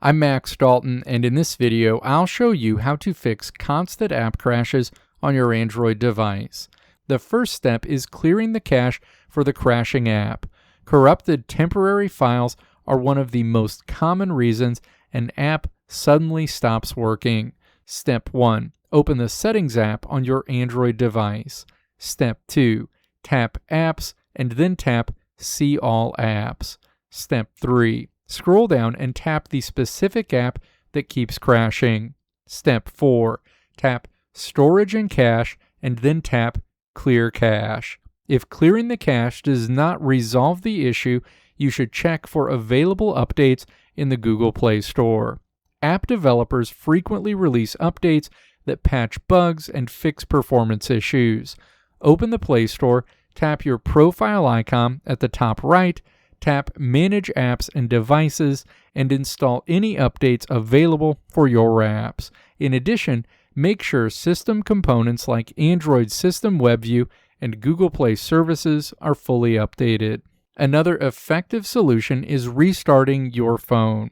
I'm Max Dalton, and in this video, I'll show you how to fix constant app crashes on your Android device. The first step is clearing the cache for the crashing app. Corrupted temporary files are one of the most common reasons an app suddenly stops working. Step 1. Open the Settings app on your Android device. Step 2. Tap Apps and then tap See All Apps. Step 3. Scroll down and tap the specific app that keeps crashing. Step 4. Tap Storage and Cache and then tap Clear Cache. If clearing the cache does not resolve the issue, you should check for available updates in the Google Play Store. App developers frequently release updates that patch bugs and fix performance issues. Open the Play Store, tap your profile icon at the top right, tap Manage Apps and Devices, and install any updates available for your apps. In addition, make sure system components like Android System WebView and Google Play services are fully updated. Another effective solution is restarting your phone.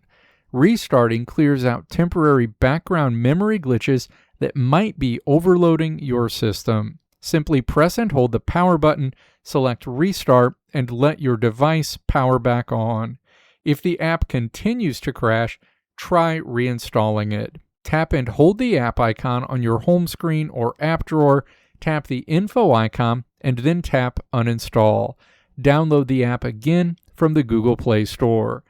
Restarting clears out temporary background memory glitches that might be overloading your system. Simply press and hold the power button, select Restart, and let your device power back on. If the app continues to crash, try reinstalling it. Tap and hold the app icon on your home screen or app drawer, tap the info icon, and then tap Uninstall. Download the app again from the Google Play Store.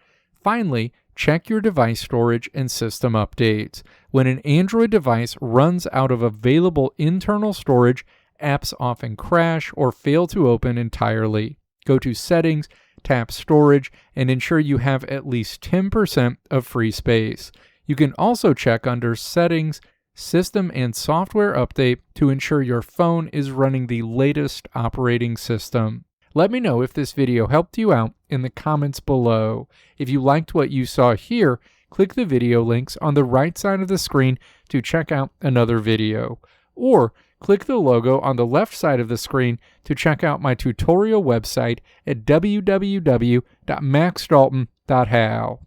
Finally, check your device storage and system updates. When an Android device runs out of available internal storage, apps often crash or fail to open entirely. Go to Settings, tap Storage, and ensure you have at least 10% of free space. You can also check under Settings, System and Software Update to ensure your phone is running the latest operating system. Let me know if this video helped you out in the comments below. If you liked what you saw here, click the video links on the right side of the screen to check out another video. Or click the logo on the left side of the screen to check out my tutorial website at www.maxdalton.how.